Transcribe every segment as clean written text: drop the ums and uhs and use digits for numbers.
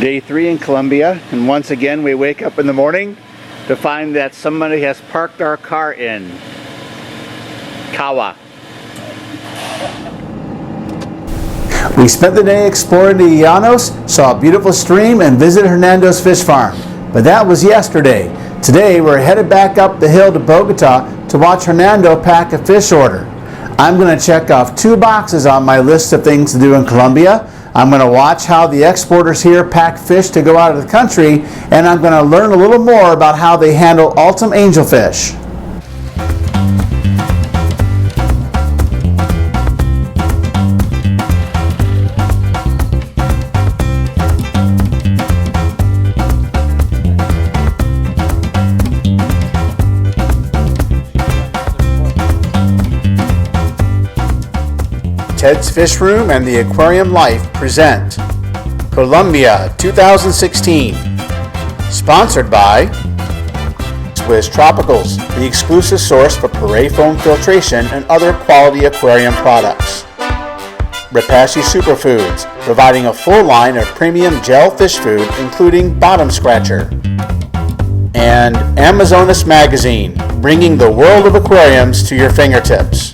Day 3 in Colombia, and once again we wake up in the morning to find that somebody has parked our car in Kawa. We spent the day exploring the Llanos, saw a beautiful stream, and visited Hernando's fish farm. But that was yesterday. Today we're headed back up the hill to Bogota to watch Hernando pack a fish order. I'm going to check off 2 boxes on my list of things to do in Colombia. I'm going to watch how the exporters here pack fish to go out of the country, and I'm going to learn a little more about how they handle altum angelfish. Ted's Fish Room and the Aquarium Life present Colombia 2016. Sponsored by Swiss Tropicals, the exclusive source for Puree foam filtration and other quality aquarium products. Repashy Superfoods, providing a full line of premium gel fish food including Bottom Scratcher. And Amazonas Magazine, bringing the world of aquariums to your fingertips.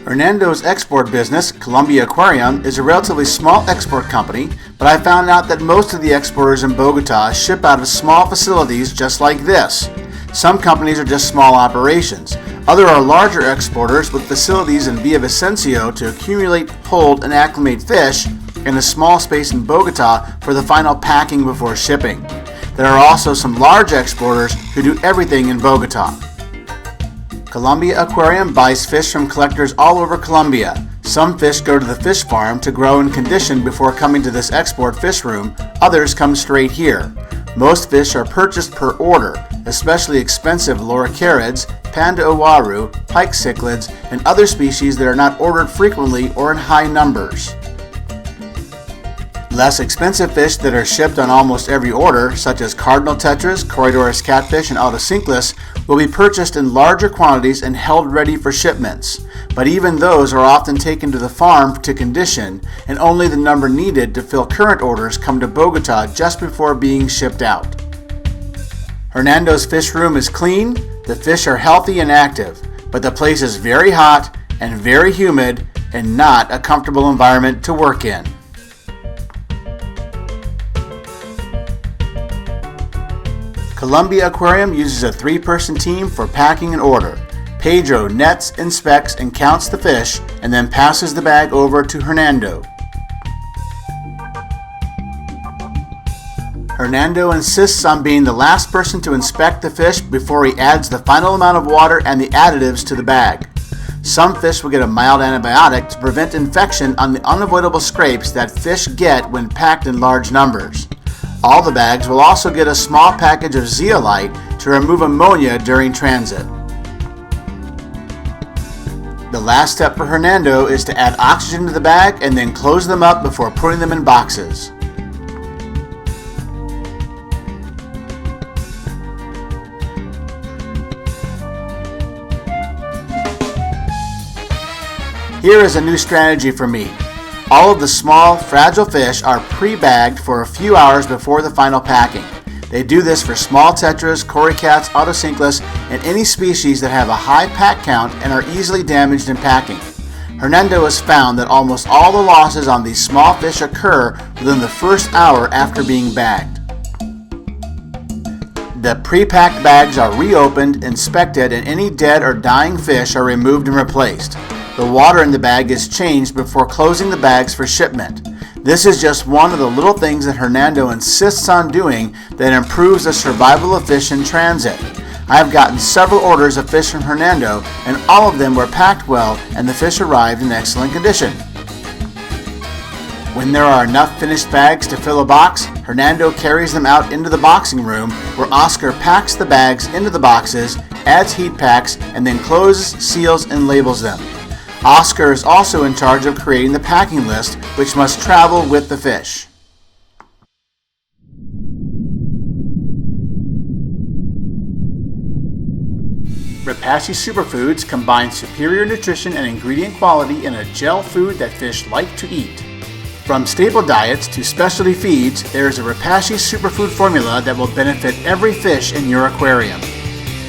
Hernando's export business, Colombia Aquarium, is a relatively small export company, but I found out that most of the exporters in Bogota ship out of small facilities just like this. Some companies are just small operations. Others are larger exporters with facilities in Villavicencio to accumulate, hold, and acclimate fish in a small space in Bogota for the final packing before shipping. There are also some large exporters who do everything in Bogota. Colombia Aquarium buys fish from collectors all over Colombia. Some fish go to the fish farm to grow and condition before coming to this export fish room. Others come straight here. Most fish are purchased per order, especially expensive loricarids, panda owaru, pike cichlids, and other species that are not ordered frequently or in high numbers. Less expensive fish that are shipped on almost every order, such as cardinal tetras, corydoras catfish, and autocinclus, will be purchased in larger quantities and held ready for shipments. But even those are often taken to the farm to condition, and only the number needed to fill current orders come to Bogota just before being shipped out. Hernando's fish room is clean, the fish are healthy and active, but the place is very hot and very humid and not a comfortable environment to work in. Colombia Aquarium uses a 3-person team for packing an order. Pedro nets, inspects, and counts the fish, and then passes the bag over to Hernando. Hernando insists on being the last person to inspect the fish before he adds the final amount of water and the additives to the bag. Some fish will get a mild antibiotic to prevent infection on the unavoidable scrapes that fish get when packed in large numbers. All the bags will also get a small package of zeolite to remove ammonia during transit. The last step for Hernando is to add oxygen to the bag and then close them up before putting them in boxes. Here is a new strategy for me. All of the small, fragile fish are pre-bagged for a few hours before the final packing. They do this for small tetras, corycats, autocinclus, and any species that have a high pack count and are easily damaged in packing. Hernando has found that almost all the losses on these small fish occur within the first hour after being bagged. The pre-packed bags are reopened, inspected, and any dead or dying fish are removed and replaced. The water in the bag is changed before closing the bags for shipment. This is just one of the little things that Hernando insists on doing that improves the survival of fish in transit. I have gotten several orders of fish from Hernando, and all of them were packed well and the fish arrived in excellent condition. When there are enough finished bags to fill a box, Hernando carries them out into the boxing room where Oscar packs the bags into the boxes, adds heat packs, and then closes, seals, and labels them. Oscar is also in charge of creating the packing list, which must travel with the fish. Repashy Superfoods combines superior nutrition and ingredient quality in a gel food that fish like to eat. From staple diets to specialty feeds, there is a Repashy Superfood formula that will benefit every fish in your aquarium.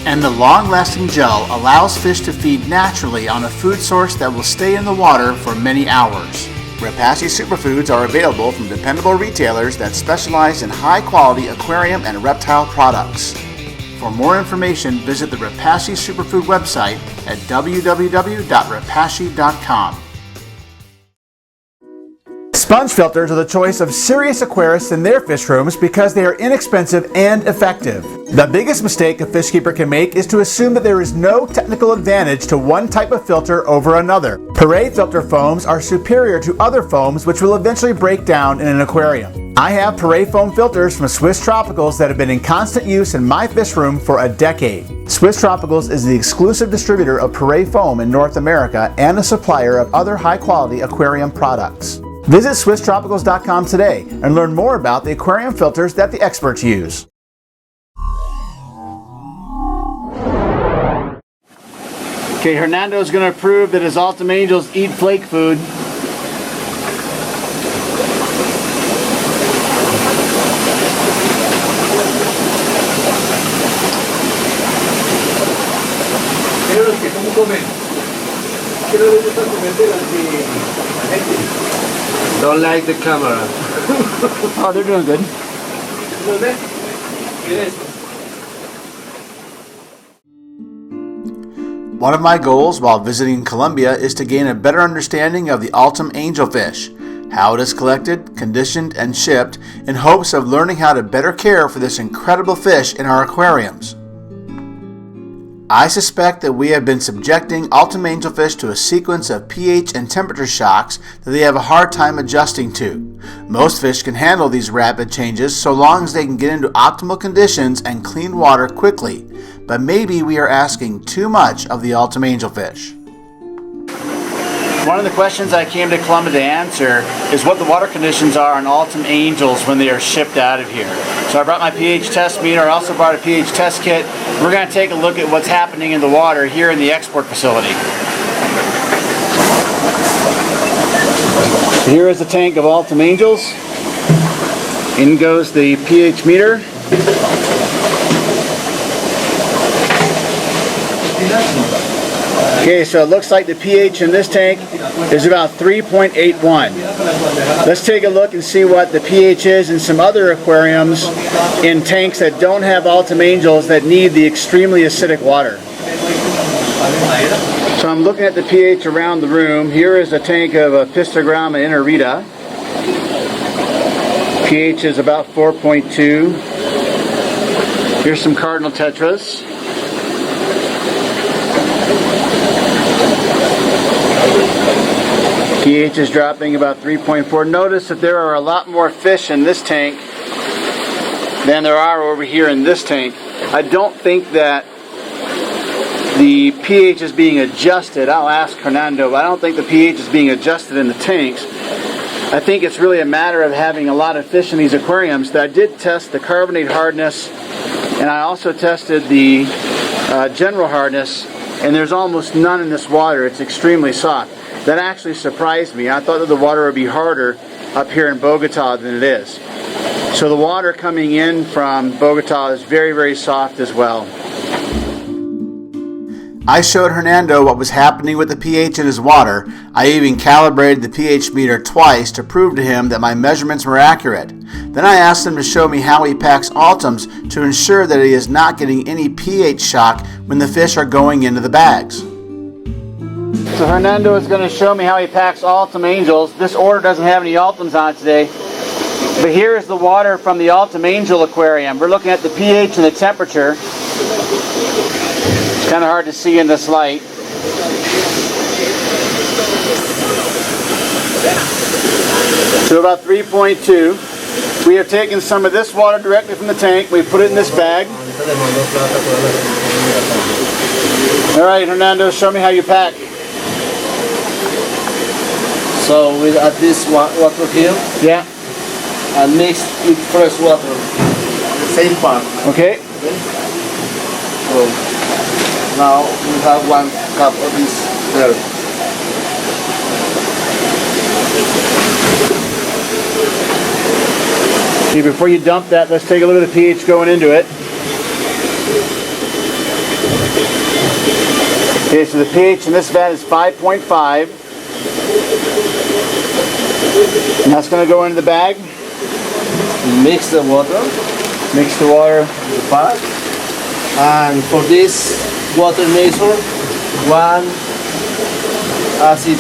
And the long-lasting gel allows fish to feed naturally on a food source that will stay in the water for many hours. Repashy Superfoods are available from dependable retailers that specialize in high-quality aquarium and reptile products. For more information, visit the Repashy Superfood website at www.repashy.com. Sponge filters are the choice of serious aquarists in their fish rooms because they are inexpensive and effective. The biggest mistake a fish keeper can make is to assume that there is no technical advantage to one type of filter over another. Perret filter foams are superior to other foams which will eventually break down in an aquarium. I have Perret foam filters from Swiss Tropicals that have been in constant use in my fish room for a decade. Swiss Tropicals is the exclusive distributor of Perret foam in North America and a supplier of other high-quality aquarium products. Visit SwissTropicals.com today and learn more about the aquarium filters that the experts use. Okay, Hernando's going to prove that his Altum Angels eat flake food. Don't like the camera. Oh, they're doing good. One of my goals while visiting Colombia is to gain a better understanding of the Altum angelfish, how it is collected, conditioned, and shipped, in hopes of learning how to better care for this incredible fish in our aquariums. I suspect that we have been subjecting Altum angelfish to a sequence of pH and temperature shocks that they have a hard time adjusting to. Most fish can handle these rapid changes so long as they can get into optimal conditions and clean water quickly, but maybe we are asking too much of the Altum angelfish. One of the questions I came to Colombia to answer is what the water conditions are on Altum Angels when they are shipped out of here. So I brought my pH test meter, I also brought a pH test kit. We're going to take a look at what's happening in the water here in the export facility. So here is the tank of Altum Angels. In goes the pH meter. Okay, so it looks like the pH in this tank is about 3.81. Let's take a look and see what the pH is in some other aquariums in tanks that don't have Altum Angels that need the extremely acidic water. So I'm looking at the pH around the room. Here is a tank of a Pistogramma inarita. pH is about 4.2. Here's some cardinal tetras. pH is dropping about 3.4. Notice that there are a lot more fish in this tank than there are over here in this tank. I don't think that the pH is being adjusted. I'll ask Hernando, but I don't think the pH is being adjusted in the tanks. I think it's really a matter of having a lot of fish in these aquariums. I did test the carbonate hardness, and I also tested the general hardness, and there's almost none in this water. It's extremely soft. That actually surprised me. I thought that the water would be harder up here in Bogota than it is. So the water coming in from Bogota is very, very soft as well. I showed Hernando what was happening with the pH in his water. I even calibrated the pH meter twice to prove to him that my measurements were accurate. Then I asked him to show me how he packs Altums to ensure that he is not getting any pH shock when the fish are going into the bags. So Hernando is going to show me how he packs Altum Angels. This order doesn't have any Altums on it today. But here is the water from the Altum Angel aquarium. We're looking at the pH and the temperature. It's kind of hard to see in this light. So about 3.2. We have taken some of this water directly from the tank. We put it in this bag. Alright, Hernando, show me how you pack. So we add this water here Yeah. and mix with fresh water, the same part. Okay. So Now we have 1 cup of this there. See, before you dump that, let's take a look at the pH going into it. Okay, so the pH in this vat is 5.5. And that's going to go into the bag. Mix the water Mix the water. in the bag. And for this water measure, 1 acid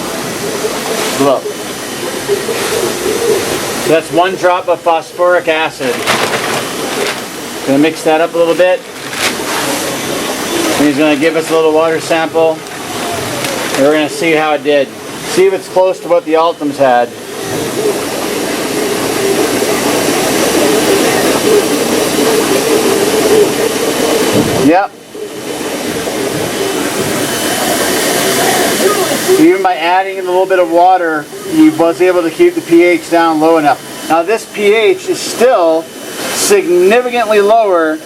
drop. So that's 1 drop of phosphoric acid. Going to mix that up a little bit. And he's going to give us a little water sample. And we're going to see how it did. See if it's close to what the altums had. Yep. Even by adding in a little bit of water, he was able to keep the pH down low enough. Now this pH is still significantly lower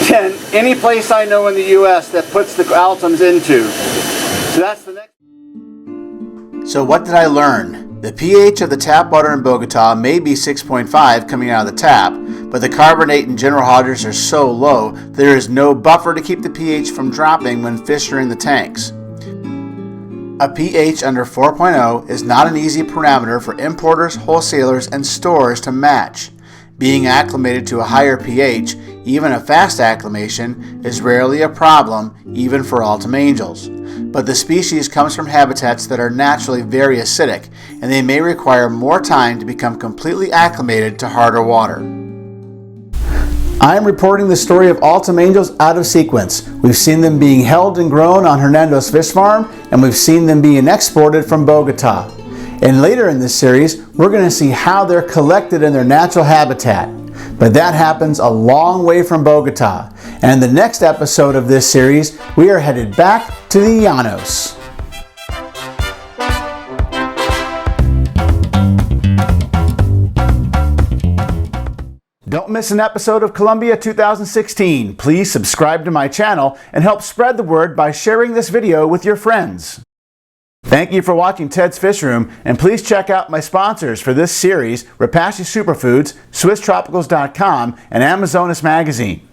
than any place I know in the U.S. that puts the altums into. So that's the next. So what did I learn? The pH of the tap water in Bogota may be 6.5 coming out of the tap, but the carbonate in General Hodges are so low there is no buffer to keep the pH from dropping when fish are in the tanks. A pH under 4.0 is not an easy parameter for importers, wholesalers, and stores to match. Being acclimated to a higher pH, even a fast acclimation, is rarely a problem, even for altum angels. But the species comes from habitats that are naturally very acidic, and they may require more time to become completely acclimated to harder water. I am reporting the story of altum angels out of sequence. We've seen them being held and grown on Hernando's fish farm, and we've seen them being exported from Bogota. And later in this series, we're going to see how they're collected in their natural habitat. But that happens a long way from Bogota. And in the next episode of this series, we are headed back to the Llanos. Don't miss an episode of Colombia 2016. Please subscribe to my channel and help spread the word by sharing this video with your friends. Thank you for watching Ted's Fish Room, and please check out my sponsors for this series, Repashy Superfoods, SwissTropicals.com, and Amazonas Magazine.